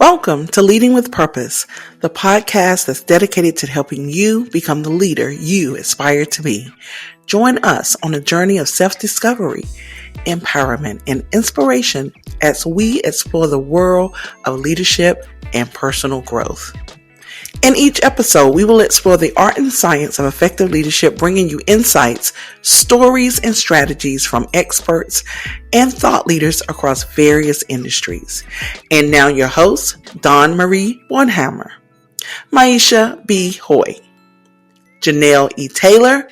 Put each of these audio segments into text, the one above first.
Welcome to Leading with Purpose, the podcast that's dedicated to helping you become the leader you aspire to be. Join us on a journey of self-discovery, empowerment, and inspiration as we explore the world of leadership and personal growth. In each episode, we will explore the art and science of effective leadership, bringing you insights, stories, and strategies from experts and thought leaders across various industries. And now your hosts, Dawn Marie Bornhammer, Maisha B. Hoy, Janelle E. Taylor,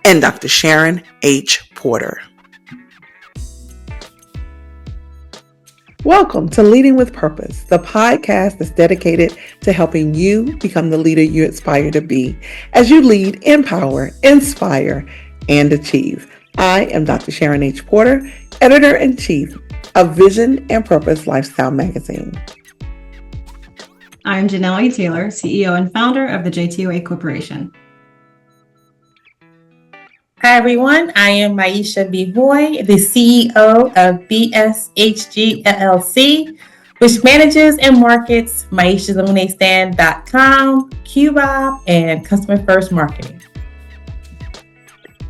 and Dr. Sharon H. Porter. Welcome to Leading with Purpose, the podcast that's dedicated to helping you become the leader you aspire to be as you lead, empower, inspire, and achieve. I am Dr. Sharon H. Porter, Editor-in-Chief of Vision and Purpose Lifestyle Magazine. I'm Janelle E. Taylor, CEO and founder of the JTOA Corporation. Hi, everyone. I am Maisha B. Hoy, the CEO of BSHG LLC, which manages and markets MaishaLemonadeStand.com, QBob, and Customer First Marketing.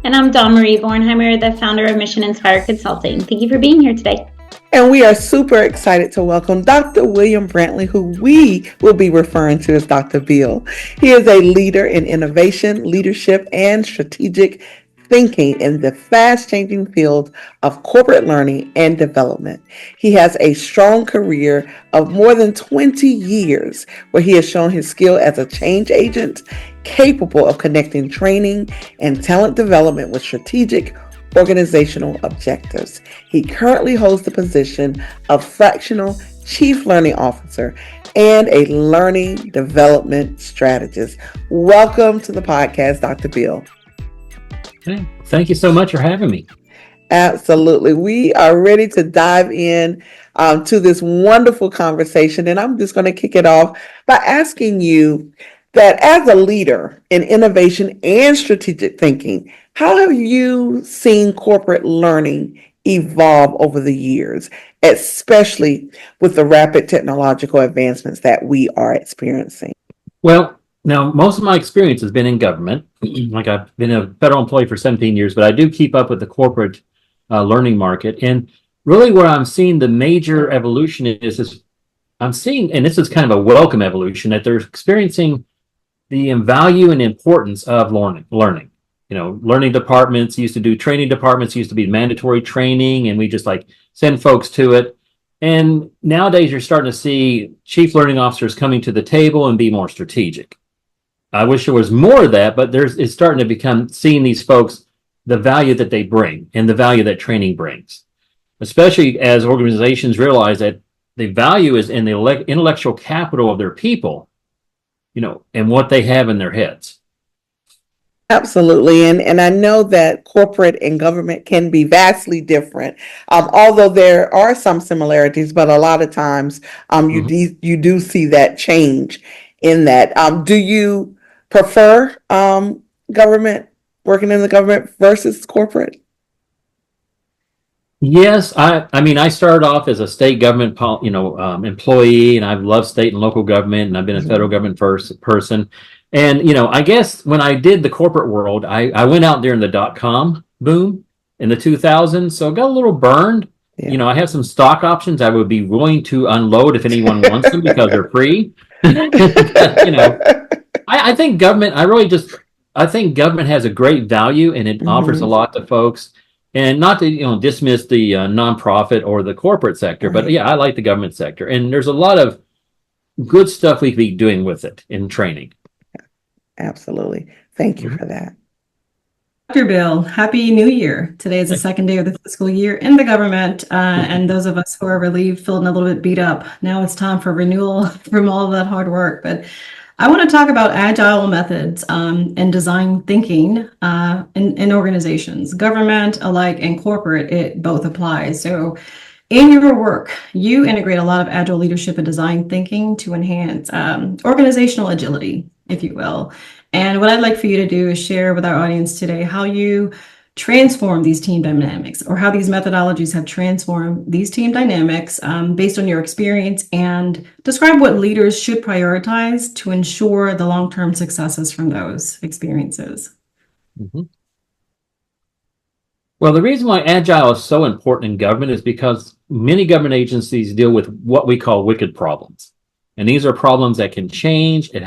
And I'm Dawn Marie Bornhammer, the founder of Mission Inspired Consulting. Thank you for being here today. And we are super excited to welcome Dr. William Brantley, who we will be referring to as Dr. Bill. He is a leader in innovation, leadership, and strategic thinking in the fast-changing field of corporate learning and development. He has a strong career of more than 20 years where he has shown his skill as a change agent, capable of connecting training and talent development with strategic organizational objectives. He currently holds the position of fractional Chief Learning Officer and a learning development strategist. Welcome to the podcast, Dr. Bill. Thank you so much for having me. Absolutely. We are ready to dive in to this wonderful conversation. And I'm just going to kick it off by asking you that as a leader in innovation and strategic thinking, how have you seen corporate learning evolve over the years, especially with the rapid technological advancements that we are experiencing? Well, now, most of my experience has been in government. Like I've been a federal employee for 17 years, but I do keep up with the corporate learning market. And really where I'm seeing the major evolution is I'm seeing, and this is kind of a welcome evolution, that they're experiencing the value and importance of learning. You know, learning departments used to do training departments, used to be mandatory training, and we just like send folks to it. And nowadays you're starting to see chief learning officers coming to the table and be more strategic. I wish there was more of that, but it's starting to become seeing these folks, the value that they bring and the value that training brings, especially as organizations realize that the value is in the intellectual capital of their people, you know, and what they have in their heads. Absolutely. And I know that corporate and government can be vastly different, although there are some similarities, but a lot of times you do see that change in that. Do you prefer government, working in the government versus corporate? Yes, I mean, I started off as a state government, employee, and I've loved state and local government, and I've been a federal government person. And, you know, I guess when I did the corporate world, I went out during the .com boom in the 2000s, so I got a little burned. Yeah. You know, I have some stock options I would be willing to unload if anyone wants them because they're free. You know, I think government, I think government has a great value and it offers a lot to folks. And not to, dismiss the nonprofit or the corporate sector, but yeah, I like the government sector. And there's a lot of good stuff we could be doing with it in training. Absolutely. Thank you for that. Dr. Bill, Happy New Year. Today is the second day of the fiscal year in the government, and those of us who are relieved, feeling a little bit beat up. Now it's time for renewal from all of that hard work. But I want to talk about agile methods and design thinking in organizations, government alike and corporate, it both applies. So in your work, you integrate a lot of agile leadership and design thinking to enhance organizational agility, if you will. And what I'd like for you to do is share with our audience today how you transformed these team dynamics, or how these methodologies have transformed these team dynamics based on your experience, and describe what leaders should prioritize to ensure the long-term successes from those experiences. Mm-hmm. Well, the reason why Agile is so important in government is because many government agencies deal with what we call wicked problems. And these are problems that can change. It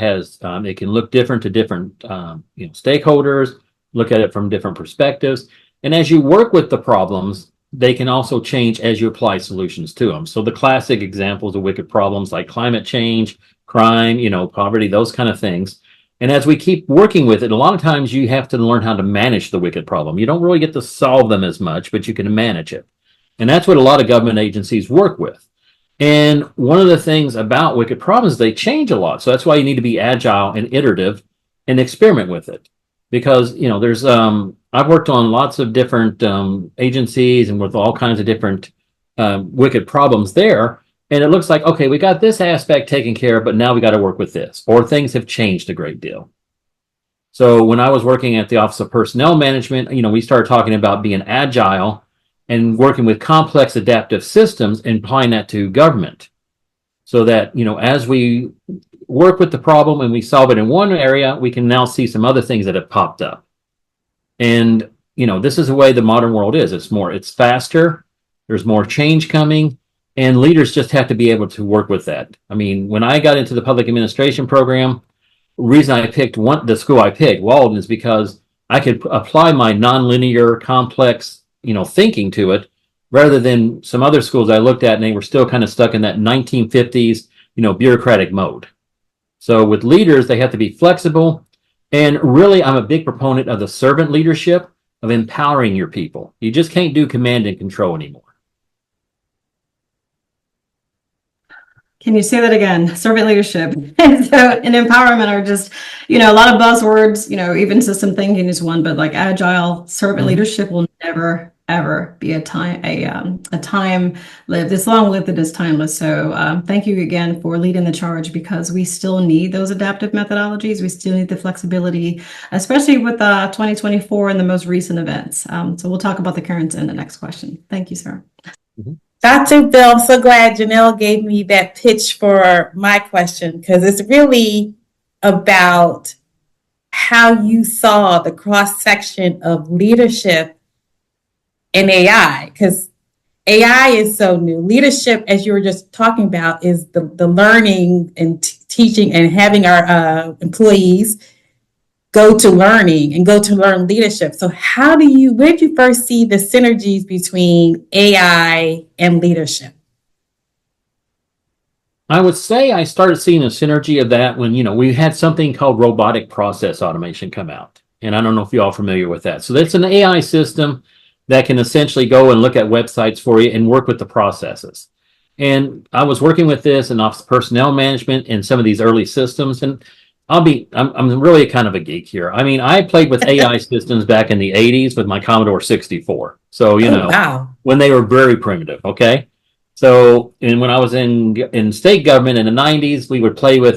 can look different to different stakeholders, look at it from different perspectives. And as you work with the problems, they can also change as you apply solutions to them. So the classic examples of wicked problems like climate change, crime, poverty, those kind of things. And as we keep working with it, a lot of times you have to learn how to manage the wicked problem. You don't really get to solve them as much, but you can manage it. And that's what a lot of government agencies work with. And one of the things about wicked problems, they change a lot. So that's why you need to be agile and iterative and experiment with it. Because, there's, I've worked on lots of different agencies and with all kinds of different wicked problems there. And it looks like, okay, we got this aspect taken care of, but now we got to work with this, or things have changed a great deal. So when I was working at the Office of Personnel Management, we started talking about being agile and working with complex adaptive systems and applying that to government. So that, as we work with the problem and we solve it in one area, we can now see some other things that have popped up. And, this is the way the modern world is. It's faster, there's more change coming. And leaders just have to be able to work with that. I mean, when I got into the public administration program, the reason I picked the school I picked, Walden, is because I could apply my nonlinear, complex, thinking to it, rather than some other schools I looked at and they were still kind of stuck in that 1950s, bureaucratic mode. So with leaders, they have to be flexible. And really, I'm a big proponent of the servant leadership, of empowering your people. You just can't do command and control anymore. Can you say that again? Servant leadership and empowerment are just, a lot of buzzwords, even system thinking is one, but like agile servant leadership will never, ever be a time lived. It's long lived, it is timeless. So thank you again for leading the charge, because we still need those adaptive methodologies. We still need the flexibility, especially with 2024 and the most recent events. So we'll talk about the current in the next question. Thank you, sir. Mm-hmm. Dr. Bill, I'm so glad Janelle gave me that pitch for my question, because it's really about how you saw the cross-section of leadership in AI, because AI is so new. Leadership, as you were just talking about, is the learning and teaching and having our employees go to learning and go to learn leadership. So where did you first see the synergies between AI and leadership? I would say I started seeing a synergy of that when, we had something called robotic process automation come out. And I don't know if you're all familiar with that. So that's an AI system that can essentially go and look at websites for you and work with the processes. And I was working with this in Office Personnel Management and some of these early systems. And I'm really kind of a geek here. I mean, I played with AI systems back in the 80s with my Commodore 64. So, wow. When they were very primitive. Okay. So, and when I was in state government in the 90s,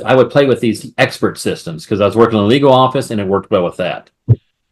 I would play with these expert systems because I was working in a legal office and it worked well with that.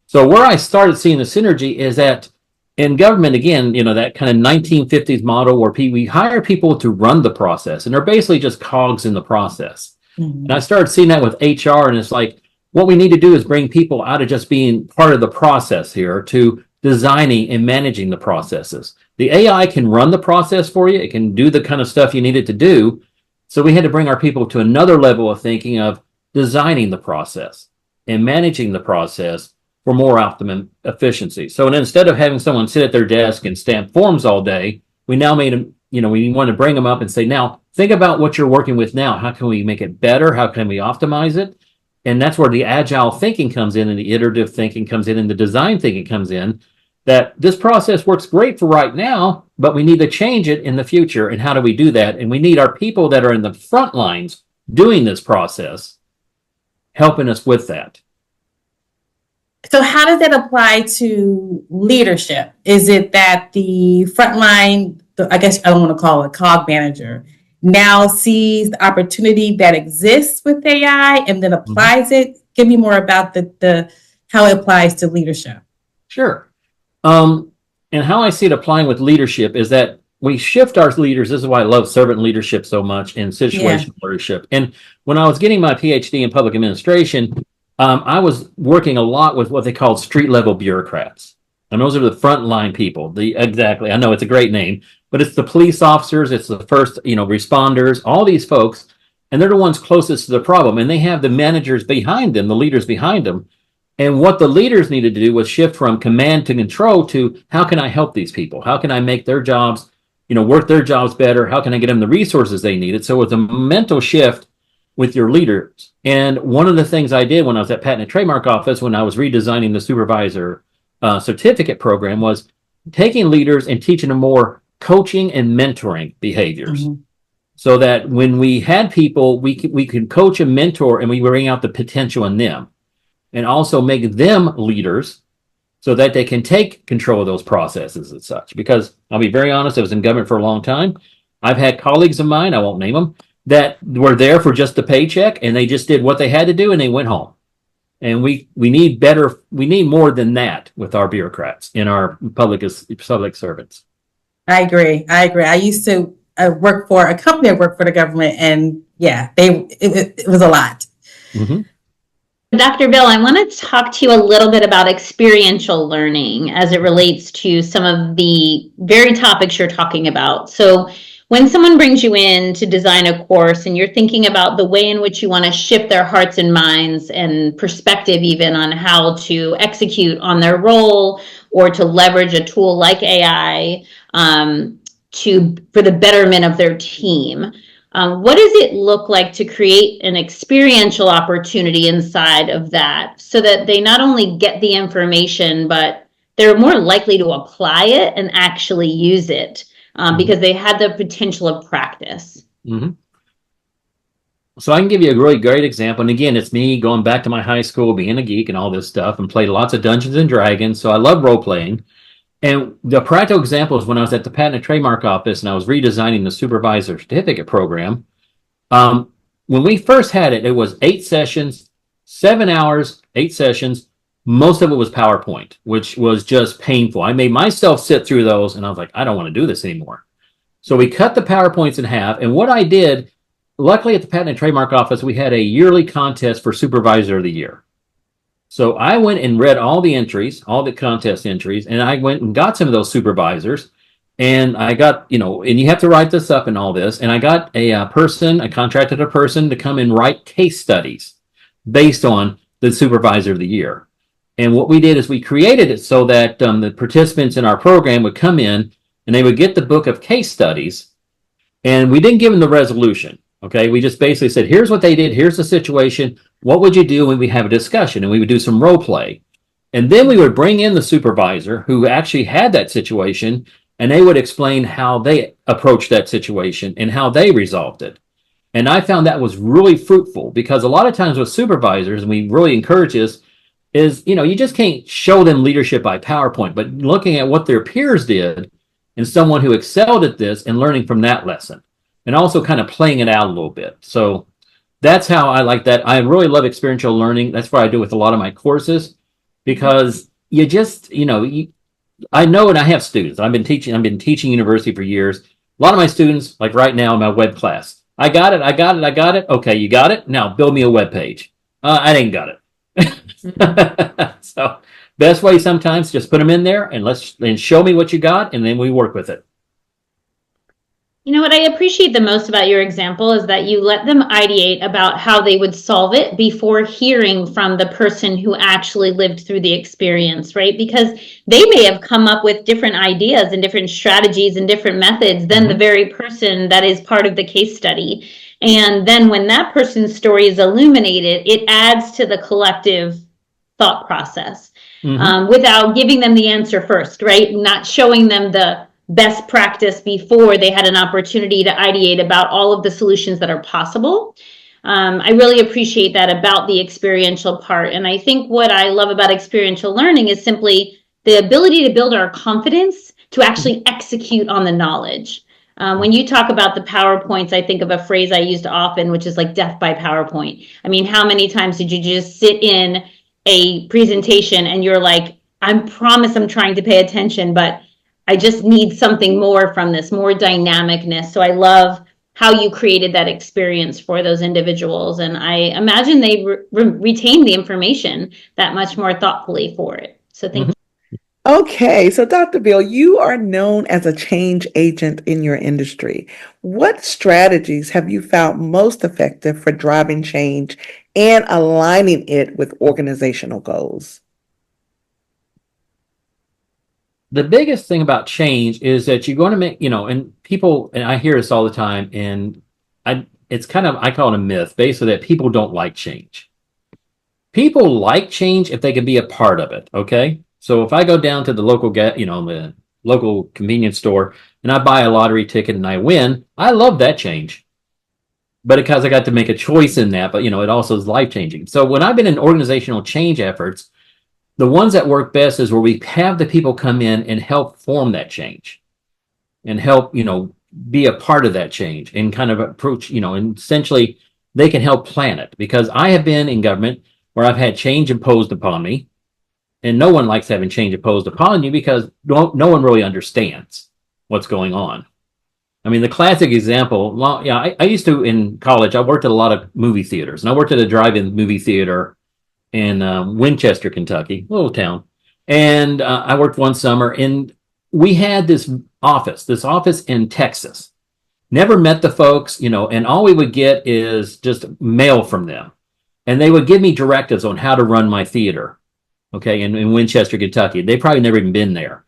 So where I started seeing the synergy is that in government, again, that kind of 1950s model where we hire people to run the process and they're basically just cogs in the process. Mm-hmm. And I started seeing that with HR, and it's like, what we need to do is bring people out of just being part of the process here to designing and managing the processes. The AI can run the process for you. It can do the kind of stuff you need it to do. So we had to bring our people to another level of thinking of designing the process and managing the process for more optimum efficiency. So instead of having someone sit at their desk and stamp forms all day, we now made them, we want to bring them up and say, now think about what you're working with now. How can we make it better? How can we optimize it? And that's where the agile thinking comes in and the iterative thinking comes in and the design thinking comes in, that this process works great for right now, but we need to change it in the future. And how do we do that? And we need our people that are in the front lines doing this process helping us with that. So how does that apply to leadership? Is it that the frontline, I guess I don't want to call it a cog manager, now sees the opportunity that exists with AI and then applies it? Give me more about the how it applies to leadership. Sure. And how I see it applying with leadership is that we shift our leaders. This is why I love servant leadership so much and situational leadership. And when I was getting my PhD in public administration, I was working a lot with what they called street level bureaucrats. And those are the frontline people. Exactly. I know it's a great name, but it's the police officers, it's the first, responders, all these folks, and they're the ones closest to the problem. And they have the managers behind them, the leaders behind them. And what the leaders needed to do was shift from command to control to how can I help these people? How can I make their jobs, work their jobs better? How can I get them the resources they needed? So it's a mental shift with your leaders. And one of the things I did when I was at Patent and Trademark Office, when I was redesigning the supervisor certificate program, was taking leaders and teaching them more coaching and mentoring behaviors. Mm-hmm. So that when we had people, we could coach and mentor, and we bring out the potential in them, and also make them leaders so that they can take control of those processes and such. Because I'll be very honest, I was in government for a long time. I've had colleagues of mine, I won't name them, that were there for just the paycheck, and they just did what they had to do and they went home. And we need more than that with our bureaucrats in our public servants. I agree. I used to work for a company that worked for the government, and it was a lot. Mm-hmm. Dr. Bill, I want to talk to you a little bit about experiential learning as it relates to some of the very topics you're talking about. So when someone brings you in to design a course and you're thinking about the way in which you want to shift their hearts and minds and perspective even on how to execute on their role or to leverage a tool like AI for the betterment of their team, what does it look like to create an experiential opportunity inside of that so that they not only get the information, but they're more likely to apply it and actually use it because they had the potential of practice? Mm-hmm. So I can give you a really great example. And again, it's me going back to my high school, being a geek and all this stuff, and played lots of Dungeons and Dragons. So I love role playing. And the practical example is when I was at the Patent and Trademark Office and I was redesigning the supervisor certificate program. When we first had it, it was 8 sessions, 7 hours, 8 sessions. Most of it was PowerPoint, which was just painful. I made myself sit through those, and I was like, I don't want to do this anymore. So we cut the PowerPoints in half. And what I did, luckily at the Patent and Trademark Office, we had a yearly contest for Supervisor of the Year. So I went and read all the entries, all the contest entries, and I went and got some of those supervisors. And I got, and you have to write this up and all this. And I got I contracted a person to come and write case studies based on the Supervisor of the Year. And what we did is we created it so that the participants in our program would come in and they would get the book of case studies. And we didn't give them the resolution. Okay, we just basically said, here's what they did, here's the situation, what would you do when we have a discussion? And we would do some role play. And then we would bring in the supervisor who actually had that situation, and they would explain how they approached that situation and how they resolved it. And I found that was really fruitful because a lot of times with supervisors, and we really encourage this, is, you just can't show them leadership by PowerPoint, but looking at what their peers did and someone who excelled at this and learning from that lesson. And also kind of playing it out a little bit. So that's how I like that. I really love experiential learning. That's what I do with a lot of my courses, because you just, I know, and I have students. I've been teaching university for years. A lot of my students, like right now in my web class, I got it. Okay, you got it. Now build me a web page. I ain't got it. So best way sometimes, just put them in there and show me what you got, and then we work with it. What I appreciate the most about your example is that you let them ideate about how they would solve it before hearing from the person who actually lived through the experience, right? Because they may have come up with different ideas and different strategies and different methods than the very person that is part of the case study. And then when that person's story is illuminated, it adds to the collective thought process without giving them the answer first, right? Not showing them the best practice before they had an opportunity to ideate about all of the solutions that are possible. I really appreciate that about the experiential part. And I think what I love about experiential learning is simply the ability to build our confidence to actually execute on the knowledge. When you talk about the PowerPoints, I think of a phrase I used often, which is like death by PowerPoint. I mean, how many times did you just sit in a presentation and you're like, I promise I'm trying to pay attention, but I just need something more from this, more dynamicness. So I love how you created that experience for those individuals. And I imagine they retain the information that much more thoughtfully for it. So thank you. Okay, so Dr. Bill, you are known as a change agent in your industry. What strategies have you found most effective for driving change and aligning it with organizational goals? The biggest thing about change is that you're going to make, and people, and I hear this all the time, and it's kind of, I call it a myth, basically, that people don't like change. People like change if they can be a part of it. Okay. So if I go down to the the local convenience store and I buy a lottery ticket and I win, I love that change. But because I got to make a choice in that, but it also is life changing. So when I've been in organizational change efforts, the ones that work best is where we have the people come in and help form that change and help, be a part of that change and kind of approach, and essentially they can help plan it. Because I have been in government where I've had change imposed upon me, and no one likes having change imposed upon you because no one really understands what's going on. I mean, the classic example, I used to, in college, I worked at a lot of movie theaters, and I worked at a drive-in movie theater in Winchester, Kentucky, little town. And I worked one summer, and we had this office in Texas. Never met the folks, and all we would get is just mail from them. And they would give me directives on how to run my theater, okay, in Winchester, Kentucky. They probably never even been there.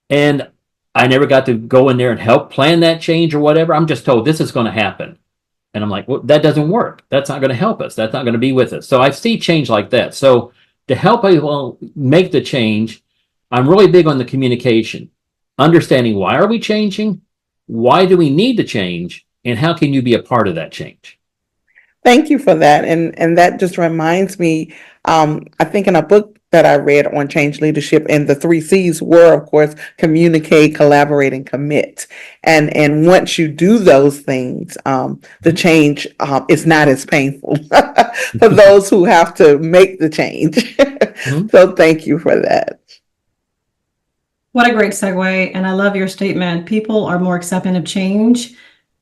And I never got to go in there and help plan that change or whatever. I'm just told this is going to happen. And I'm like, well, that doesn't work. That's not going to help us. That's not going to be with us. So I see change like that. So to help people make the change, I'm really big on the communication, understanding why are we changing? Why do we need to change? And how can you be a part of that change? Thank you for that. And that just reminds me, I think in a book that I read on change leadership, and the 3 C's were, of course, communicate, collaborate, and commit. And once you do those things, the change is not as painful for those who have to make the change. So thank you for that. What a great segue. And I love your statement. People are more accepting of change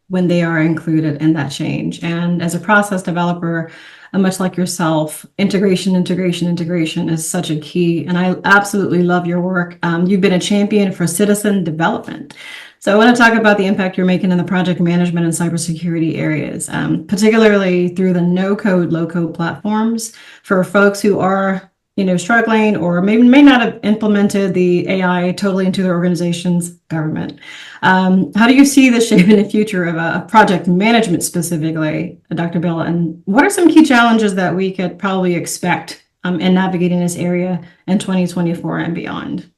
when they are included in that change. And as a process developer, much like yourself, integration is such a key. And I absolutely love your work. You've been a champion for citizen development. So I want to talk about the impact you're making in the project management and cybersecurity areas, particularly through the no-code, low-code platforms for folks who are struggling or maybe may not have implemented the AI totally into their organization's government. How do you see the shape in the future of project management specifically, Dr. Bill? And what are some key challenges that we could probably expect in navigating this area in 2024 and beyond?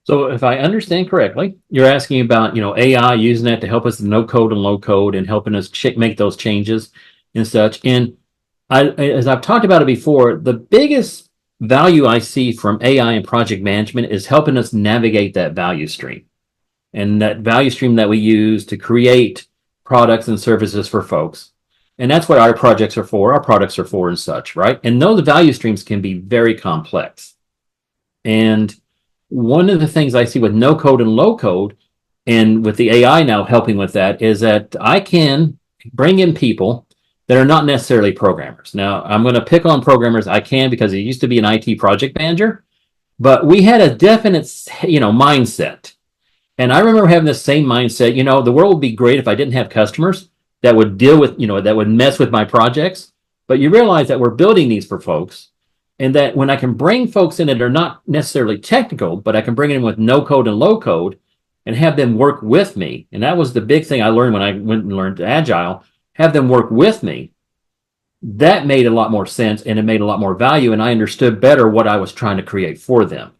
So if I understand correctly, you're asking about, AI, using that to help us no code and low code and helping us make those changes and such. And as I've talked about it before, the biggest value I see from AI and project management is helping us navigate that value stream. And that value stream that we use to create products and services for folks. And that's what our projects are for, our products are for and such, right? And those value streams can be very complex. And one of the things I see with no code and low code, and with the AI now helping with that, is that I can bring in people that are not necessarily programmers. Now, I'm going to pick on programmers. I can, because it used to be an IT project manager, but we had a definite, mindset. And I remember having the same mindset, the world would be great if I didn't have customers that would deal with, that would mess with my projects. But you realize that we're building these for folks, and that when I can bring folks in that are not necessarily technical, but I can bring in with no code and low code and have them work with me. And that was the big thing I learned when I went and learned Agile. Have them work with me, that made a lot more sense, and it made a lot more value, and I understood better what I was trying to create for them.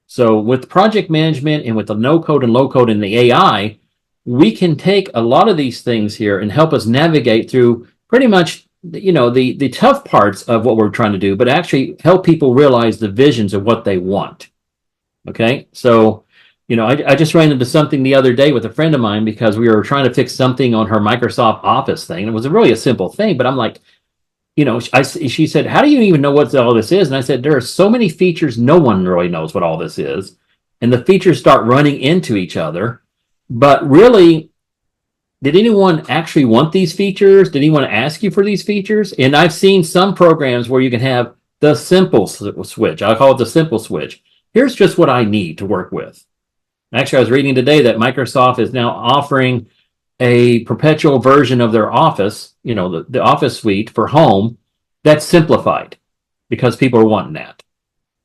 So with project management and with the no code and low code and the AI, we can take a lot of these things here and help us navigate through pretty much the tough parts of what we're trying to do, but actually help people realize the visions of what they want. Okay, so I just ran into something the other day with a friend of mine because we were trying to fix something on her Microsoft Office thing. It was really a simple thing, but I'm like, she said, how do you even know what all this is? And I said, there are so many features, no one really knows what all this is. And the features start running into each other. But really, did anyone actually want these features? Did anyone ask you for these features? And I've seen some programs where you can have the simple switch. I call it the simple switch. Here's just what I need to work with. Actually, I was reading today that Microsoft is now offering a perpetual version of their Office, the Office suite for home that's simplified because people are wanting that.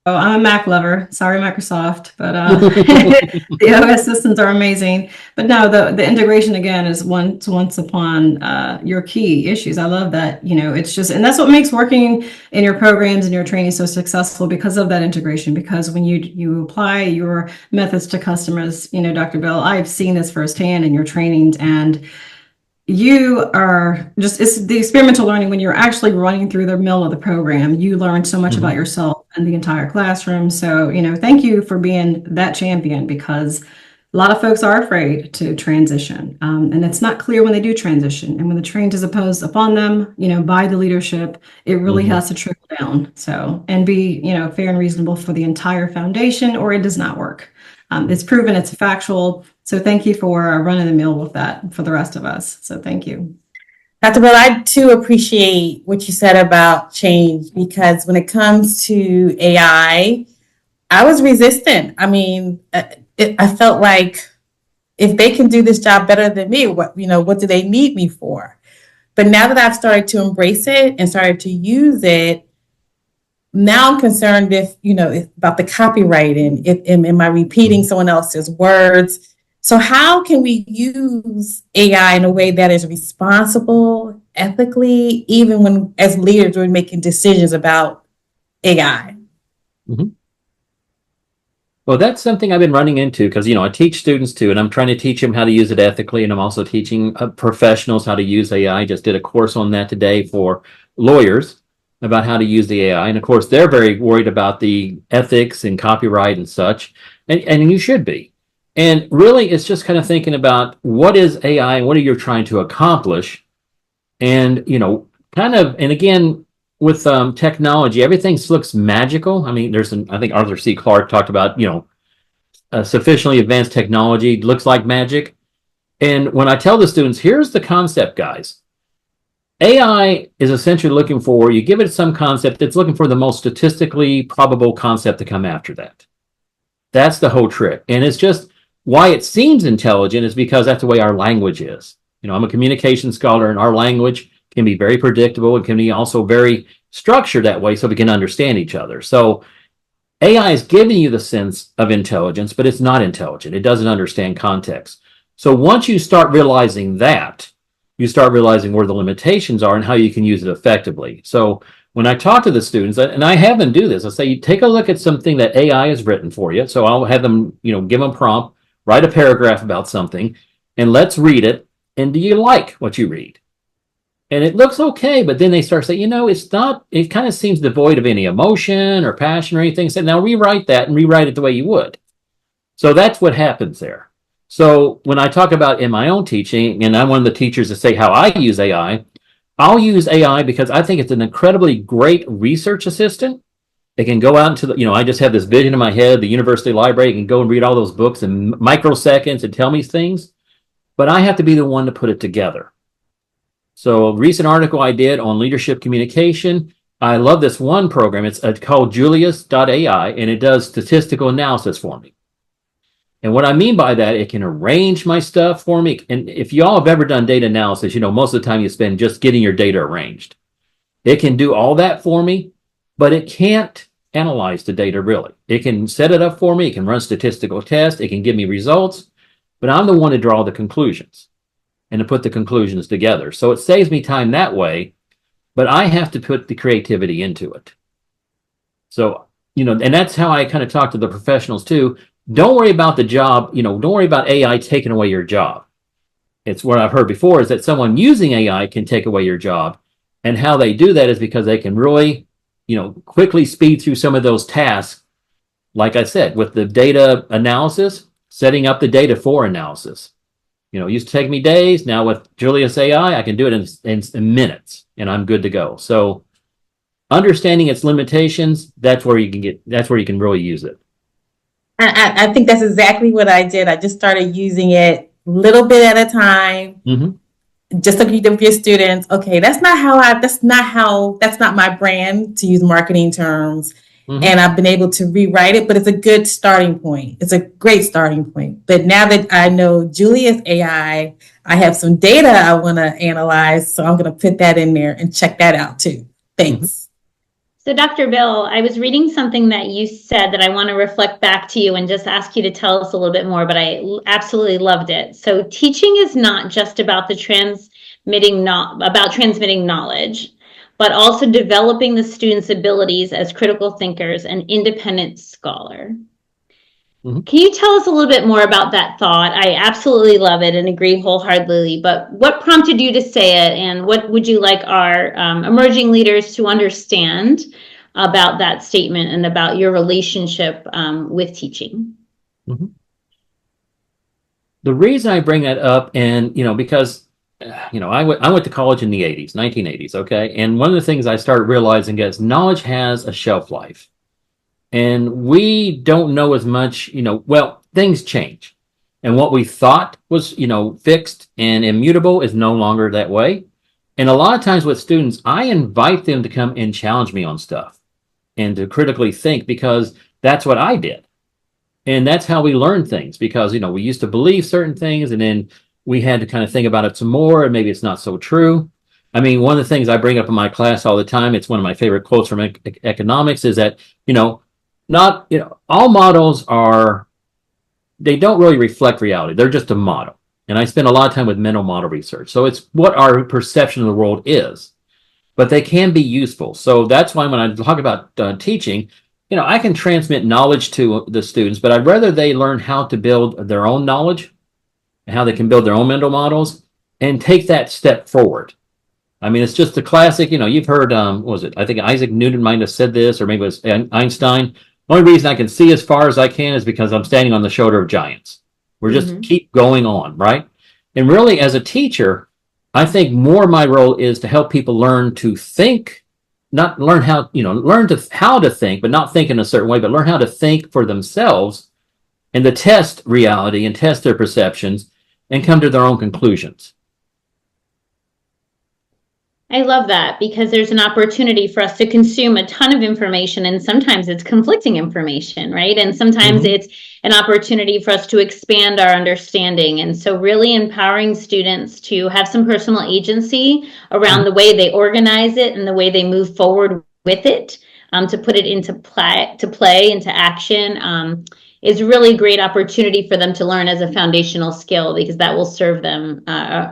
Oh, I'm a Mac lover. Sorry, Microsoft, but the OS systems are amazing. But no, the integration again is once upon your key issues. I love that. It's just, and that's what makes working in your programs and your training so successful, because of that integration. Because when you apply your methods to customers, Dr. Bill, I've seen this firsthand in your trainings, and you are just, it's the experimental learning. When you're actually running through the mill of the program, you learn so much about yourself and the entire classroom. So, thank you for being that champion, because a lot of folks are afraid to transition. And it's not clear when they do transition. And when the change is imposed upon them, by the leadership, it really has to trickle down. So, and be, fair and reasonable for the entire foundation, or it does not work. It's proven, it's factual. So thank you for running the mill with that for the rest of us. So thank you. Dr. Bill, I too appreciate what you said about change, because when it comes to AI, I was resistant. I mean, I felt like, if they can do this job better than me, what do they need me for? But now that I've started to embrace it and started to use it, now I'm concerned about the copyright, and am I repeating someone else's words? So how can we use AI in a way that is responsible, ethically, even when, as leaders, we're making decisions about AI? Mm-hmm. Well, that's something I've been running into, because, I teach students too, and I'm trying to teach them how to use it ethically. And I'm also teaching professionals how to use AI. I just did a course on that today for lawyers about how to use the AI. And of course, they're very worried about the ethics and copyright and such. And you should be. And really, it's just kind of thinking about, what is AI and what are you trying to accomplish? And, and again, with technology, everything looks magical. I mean, I think Arthur C. Clarke talked about, sufficiently advanced technology looks like magic. And when I tell the students, here's the concept, guys. AI is essentially looking for, you give it some concept, it's looking for the most statistically probable concept to come after that. That's the whole trick. And it's just, why it seems intelligent is because that's the way our language is. I'm a communication scholar, and our language can be very predictable. It can be also very structured that way so we can understand each other. So AI is giving you the sense of intelligence, but it's not intelligent. It doesn't understand context. So once you start realizing that, you start realizing where the limitations are and how you can use it effectively. So when I talk to the students, and I have them do this, I say, take a look at something that AI has written for you. So I'll have them, give them a prompt, write a paragraph about something, and let's read it. And do you like what you read? And it looks okay, but then they start saying, it's not, it kind of seems devoid of any emotion or passion or anything. So now rewrite that and rewrite it the way you would. So that's what happens there. So when I talk about in my own teaching, and I'm one of the teachers that say how I use AI, I'll use AI because I think it's an incredibly great research assistant. It can go out into I just have this vision in my head, the university library, it can go and read all those books in microseconds and tell me things, but I have to be the one to put it together. So a recent article I did on leadership communication, I love this one program. It's called Julius.ai, and it does statistical analysis for me. And what I mean by that, it can arrange my stuff for me. And if y'all have ever done data analysis, most of the time you spend just getting your data arranged. It can do all that for me, but it can't analyze the data really. It can set it up for me. It can run statistical tests. It can give me results, but I'm the one to draw the conclusions and to put the conclusions together. So it saves me time that way, but I have to put the creativity into it. So, and that's how I kind of talk to the professionals too. Don't worry about the job, don't worry about AI taking away your job. It's what I've heard before is that someone using AI can take away your job. And how they do that is because they can really, quickly speed through some of those tasks. Like I said, with the data analysis, setting up the data for analysis. It used to take me days. Now with Julius AI, I can do it in minutes, and I'm good to go. So understanding its limitations, that's where you can really use it. I think that's exactly what I did. I just started using it a little bit at a time. Mm-hmm. Just looking at your students. Okay, that's not my brand, to use marketing terms. Mm-hmm. And I've been able to rewrite it, but it's a good starting point. It's a great starting point. But now that I know Julius AI, I have some data I want to analyze. So I'm going to put that in there and check that out too. Thanks. Mm-hmm. So Dr. Bill, I was reading something that you said that I want to reflect back to you and just ask you to tell us a little bit more, but I absolutely loved it. So teaching is not just about transmitting knowledge, but also developing the students' abilities as critical thinkers and independent scholar. Mm-hmm. Can you tell us a little bit more about that thought? I absolutely love it and agree wholeheartedly, but what prompted you to say it, and what would you like our emerging leaders to understand about that statement and about your relationship with teaching? Mm-hmm. The reason I bring that up, and because I went to college in the 1980s, okay? And one of the things I started realizing is knowledge has a shelf life. And we don't know as much, things change. And what we thought was, fixed and immutable is no longer that way. And a lot of times with students, I invite them to come and challenge me on stuff and to critically think, because that's what I did. And that's how we learn things, because, we used to believe certain things, and then we had to kind of think about it some more, and maybe it's not so true. I mean, one of the things I bring up in my class all the time, it's one of my favorite quotes from economics, is that, all models they don't really reflect reality. They're just a model. And I spend a lot of time with mental model research. So it's what our perception of the world is, but they can be useful. So that's why when I talk about teaching, I can transmit knowledge to the students, but I'd rather they learn how to build their own knowledge and how they can build their own mental models and take that step forward. I mean, it's just the classic, you've heard, what was it? I think Isaac Newton might have said this, or maybe it was Einstein. The only reason I can see as far as I can is because I'm standing on the shoulder of giants. We're just keep going on, right? And really, as a teacher, I think more my role is to help people learn to think, not learn how, how to think, but not think in a certain way, but learn how to think for themselves and to test reality and test their perceptions and come to their own conclusions. I love that, because there's an opportunity for us to consume a ton of information, and sometimes it's conflicting information, right? And sometimes it's an opportunity for us to expand our understanding. And so really empowering students to have some personal agency around the way they organize it and the way they move forward with it, to put it into play, into action, is really a great opportunity for them to learn as a foundational skill, because that will serve them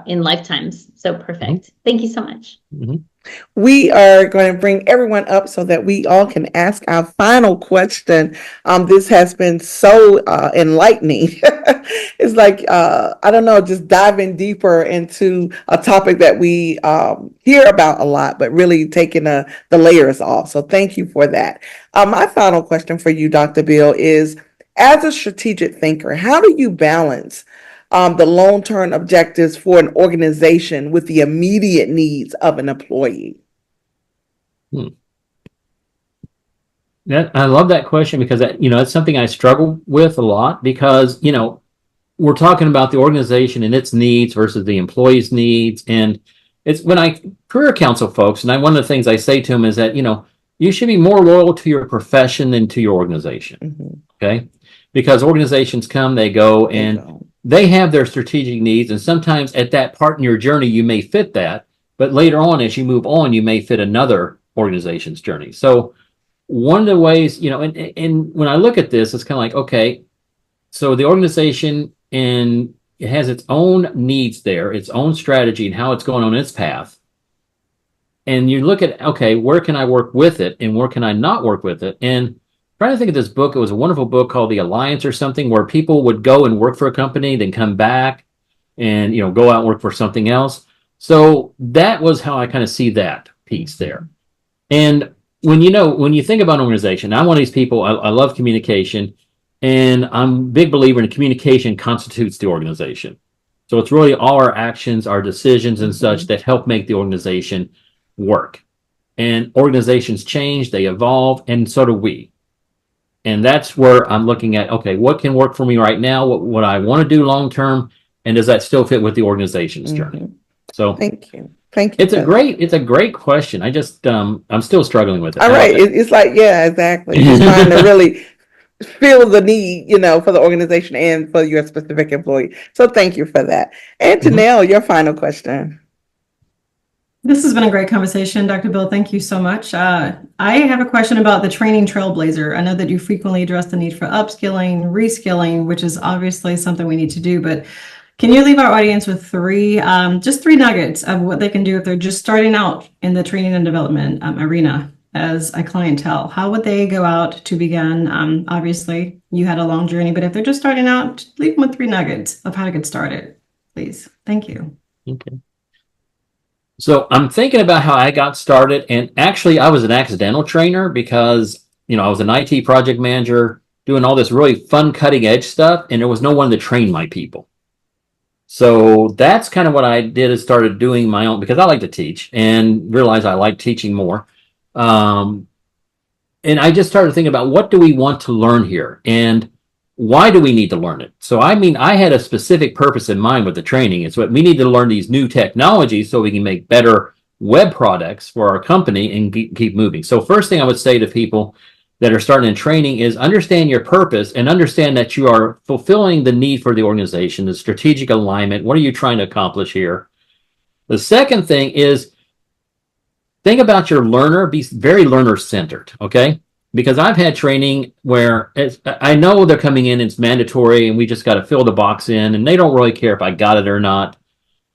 in lifetimes. So perfect. Thank you so much. We are going to bring everyone up so that we all can ask our final question. This has been so enlightening. It's like, I don't know, just diving deeper into a topic that we hear about a lot, but really taking the layers off. So thank you for that. My final question for you, Dr. Bill, is, as a strategic thinker, how do you balance the long-term objectives for an organization with the immediate needs of an employee? I love that question, because it's something I struggle with a lot, because we're talking about the organization and its needs versus the employee's needs. And it's when I career counsel folks, and one of the things I say to them is that you should be more loyal to your profession than to your organization. Okay, because organizations come, they go, and they have their strategic needs, and sometimes at that part in your journey you may fit that, but later on as you move on you may fit another organization's journey. So one of the ways, and when I look at this, it's kind of like, okay, so the organization, and it has its own needs there, its own strategy and how it's going on its path. And you look at, okay, where can I work with it and where can I not work with it? And trying to think of this book, it was a wonderful book called The Alliance or something, where people would go and work for a company, then come back and, go out and work for something else. So that was how I kind of see that piece there. And when you think about an organization, I'm one of these people, I love communication, and I'm a big believer in communication constitutes the organization. So it's really all our actions, our decisions and such that help make the organization work. And organizations change, they evolve, and so do we. And that's where I'm looking at, okay, what can work for me right now? What I want to do long term, and does that still fit with the organization's journey? So Thank you. Thank you. it's a great question. I just I'm still struggling with it. All right. It's like, yeah, exactly. Just trying to really feel the need, for the organization and for your specific employee. So thank you for that. And Janelle, your final question. This has been a great conversation, Dr. Bill. Thank you so much. I have a question about the training trailblazer. I know that you frequently address the need for upskilling, reskilling, which is obviously something we need to do, but can you leave our audience with just three nuggets of what they can do if they're just starting out in the training and development arena as a clientele? How would they go out to begin? Obviously, you had a long journey, but if they're just starting out, leave them with three nuggets of how to get started, please. Thank you. Okay. So I'm thinking about how I got started, and actually I was an accidental trainer because, I was an IT project manager doing all this really fun cutting edge stuff, and there was no one to train my people. So that's kind of what I did, is started doing my own, because I like to teach and realized I like teaching more. And I just started thinking about, what do we want to learn here? And why do we need to learn it? So, I had a specific purpose in mind with the training. It's what we need to learn, these new technologies, so we can make better web products for our company and keep moving. So first thing I would say to people that are starting in training is understand your purpose and understand that you are fulfilling the need for the organization, the strategic alignment. What are you trying to accomplish here? The second thing is think about your learner, be very learner-centered, okay? Because I've had training where I know they're coming in, it's mandatory, and we just got to fill the box in, and they don't really care if I got it or not,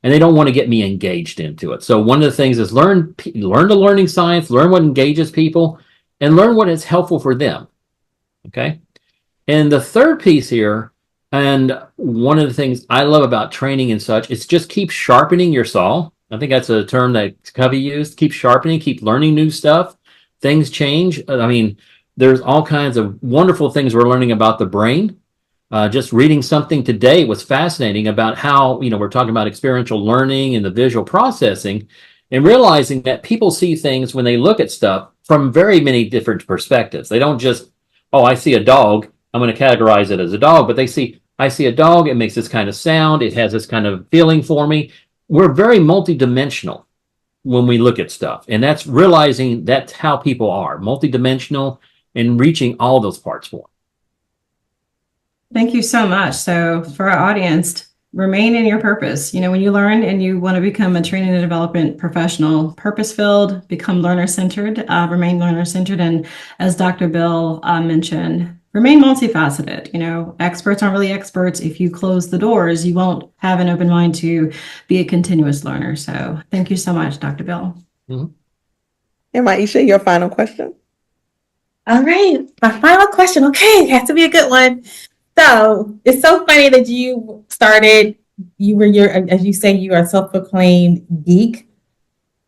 and they don't want to get me engaged into it. So one of the things is learn the learning science, learn what engages people, and learn what is helpful for them, okay? And the third piece here, and one of the things I love about training and such, is just keep sharpening your saw. I think that's a term that Covey used. Keep sharpening, keep learning new stuff. Things change. There's all kinds of wonderful things we're learning about the brain. Just reading something today was fascinating about how, we're talking about experiential learning and the visual processing, and realizing that people see things when they look at stuff from very many different perspectives. They don't just, I see a dog, I'm going to categorize it as a dog, but I see a dog, it makes this kind of sound, it has this kind of feeling for me. We're very multidimensional when we look at stuff. And that's realizing that's how people are, multidimensional, and reaching all those parts for them. Thank you so much. So for our audience, remain in your purpose. When you learn and you want to become a training and development professional, purpose-filled, become learner-centered, remain learner-centered. And as Dr. Bill mentioned, remain multifaceted. Experts aren't really experts. If you close the doors, you won't have an open mind to be a continuous learner. So thank you so much, Dr. Bill. And Maisha, your final question? All right, my final question. Okay, it has to be a good one. So it's so funny that you started, as you say, you are a self-proclaimed geek,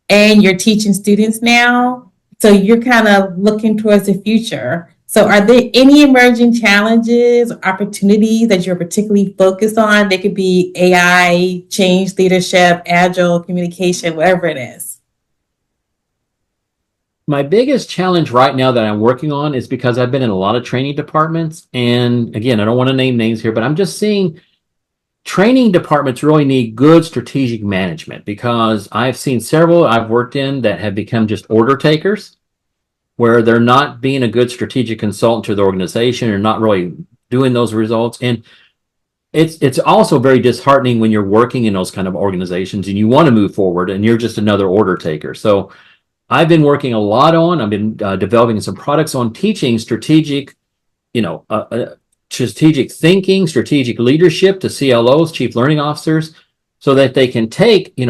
and you're teaching students now. So you're kind of looking towards the future. So are there any emerging challenges or opportunities that you're particularly focused on? They could be AI, change leadership, agile communication, whatever it is. My biggest challenge right now that I'm working on is because I've been in a lot of training departments. And again, I don't want to name names here, but I'm just seeing training departments really need good strategic management, because I've seen several I've worked in that have become just order takers, where they're not being a good strategic consultant to the organization or not really doing those results. And it's also very disheartening when you're working in those kind of organizations and you want to move forward and you're just another order taker. So I've been working a lot on, I've been developing some products on teaching strategic, strategic thinking, strategic leadership to CLOs, chief learning officers, so that they can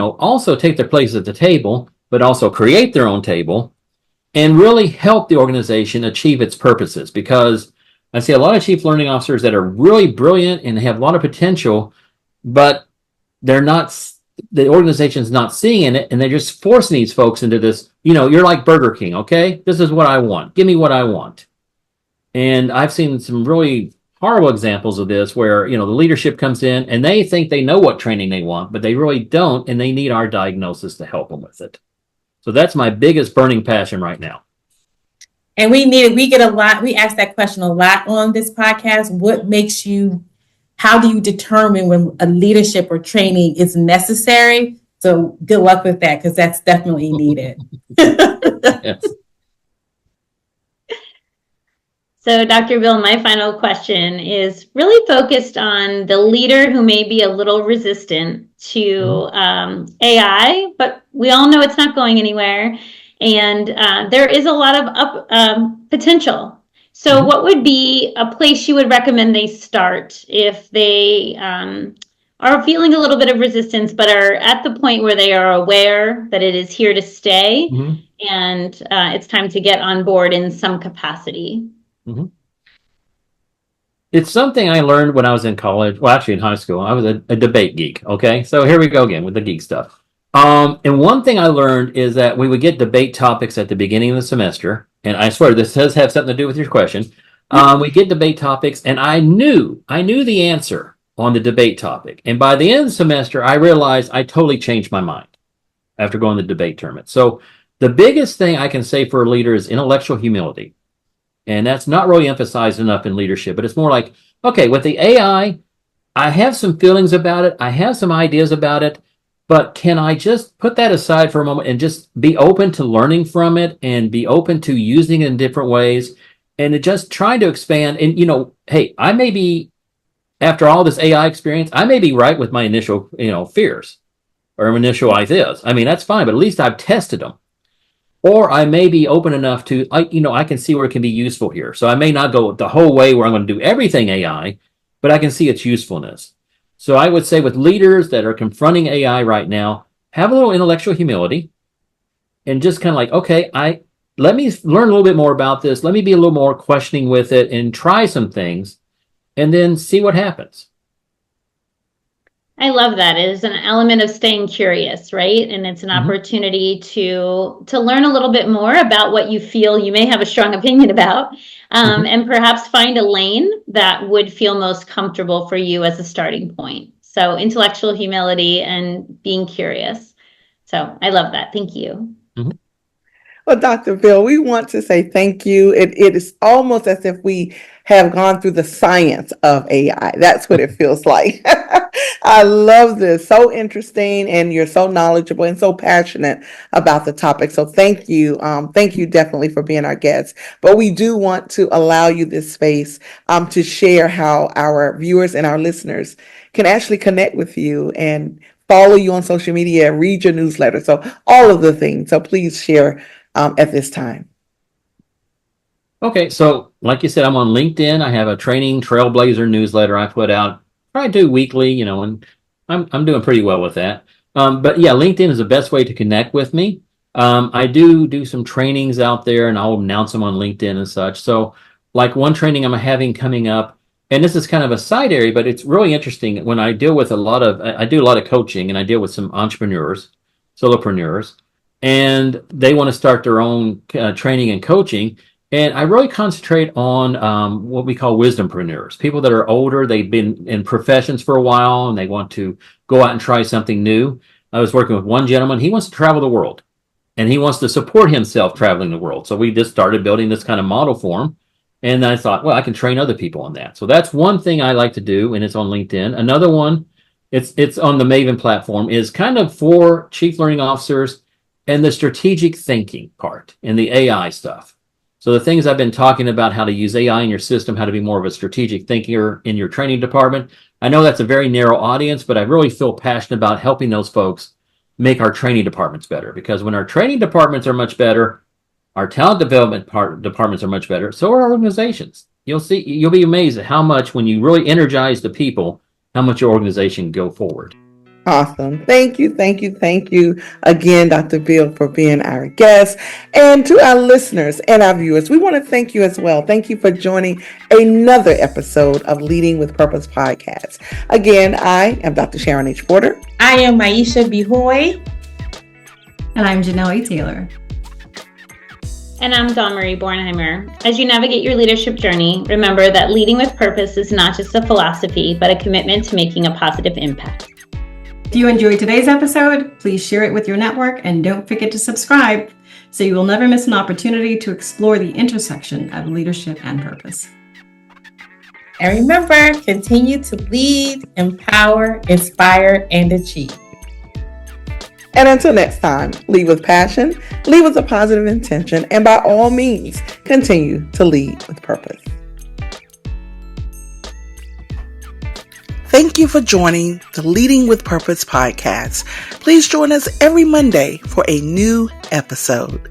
also take their place at the table, but also create their own table and really help the organization achieve its purposes. Because I see a lot of chief learning officers that are really brilliant and have a lot of potential, but the organization's not seeing it, and they're just forcing these folks into this, you're like Burger King, okay? This is what I want. Give me what I want. And I've seen some really horrible examples of this where, the leadership comes in and they think they know what training they want, but they really don't, and they need our diagnosis to help them with it. So that's my biggest burning passion right now. And we get a lot, we ask that question a lot on this podcast. How do you determine when a leadership or training is necessary? So good luck with that, because that's definitely needed. Yes. So, Dr. Bill, my final question is really focused on the leader who may be a little resistant to AI, but we all know it's not going anywhere. And there is a lot of potential. So what would be a place you would recommend they start if they are feeling a little bit of resistance, but are at the point where they are aware that it is here to stay and it's time to get on board in some capacity? It's something I learned when I was in college. Well, actually in high school, I was a debate geek. Okay. So here we go again with the geek stuff. And one thing I learned is that we would get debate topics at the beginning of the semester. And I swear this does have something to do with your question. We get debate topics, and I knew the answer on the debate topic. And by the end of the semester, I realized I totally changed my mind after going to the debate tournament. So the biggest thing I can say for a leader is intellectual humility. And that's not really emphasized enough in leadership, but it's more like, okay, with the AI, I have some feelings about it. I have some ideas about it, but can I just put that aside for a moment and just be open to learning from it and be open to using it in different ways and to just try to expand? And, hey, I may be, after all this AI experience, I may be right with my initial, fears or initial ideas. I mean, that's fine, but at least I've tested them. Or I may be open enough to, I can see where it can be useful here. So I may not go the whole way where I'm going to do everything AI, but I can see its usefulness. So I would say with leaders that are confronting AI right now, have a little intellectual humility and just kind of like, okay, let me learn a little bit more about this. Let me be a little more questioning with it and try some things and then see what happens. I love that. It is an element of staying curious, right? And it's an opportunity to learn a little bit more about what you feel you may have a strong opinion about, and perhaps find a lane that would feel most comfortable for you as a starting point. So intellectual humility and being curious. So I love that. Thank you. Well, Dr. Bill, we want to say thank you. It is almost as if we have gone through the science of AI. That's what it feels like. I love this. So interesting, and you're so knowledgeable and so passionate about the topic. So thank you. Thank you definitely for being our guest. But we do want to allow you this space to share how our viewers and our listeners can actually connect with you and follow you on social media, read your newsletter. So all of the things. So please share at this time. Okay, so like you said, I'm on LinkedIn. I have a training trailblazer newsletter I put out. I do weekly, and I'm doing pretty well with that. But yeah, LinkedIn is the best way to connect with me. I do some trainings out there, and I'll announce them on LinkedIn and such. So like one training I'm having coming up, and this is kind of a side area, but it's really interesting when I deal with I do a lot of coaching, and I deal with some entrepreneurs, solopreneurs, and they want to start their own training and coaching. And I really concentrate on what we call wisdompreneurs, people that are older. They've been in professions for a while and they want to go out and try something new. I was working with one gentleman. He wants to travel the world and he wants to support himself traveling the world. So we just started building this kind of model for him. And I thought, well, I can train other people on that. So that's one thing I like to do, and it's on LinkedIn. Another one, it's on the Maven platform, is kind of for chief learning officers and the strategic thinking part and the AI stuff. So the things I've been talking about, how to use AI in your system, how to be more of a strategic thinker in your training department. I know that's a very narrow audience, but I really feel passionate about helping those folks make our training departments better. Because when our training departments are much better, our talent development departments are much better, so are our organizations. You'll be amazed at how much, when you really energize the people, how much your organization can go forward. Awesome. Thank you again, Dr. Bill, for being our guest. And to our listeners and our viewers, we want to thank you as well. Thank you for joining another episode of Leading with Purpose podcast. Again, I am Dr. Sharon H. Porter. I am Maisha Bihoy. And I'm Janelle E. Taylor. And I'm Dawn Marie Bornheimer. As you navigate your leadership journey, remember that leading with purpose is not just a philosophy, but a commitment to making a positive impact. If you enjoyed today's episode, please share it with your network and don't forget to subscribe so you will never miss an opportunity to explore the intersection of leadership and purpose. And remember, continue to lead, empower, inspire, and achieve. And until next time, lead with passion, lead with a positive intention, and by all means, continue to lead with purpose. Thank you for joining the Leading with Purpose podcast. Please join us every Monday for a new episode.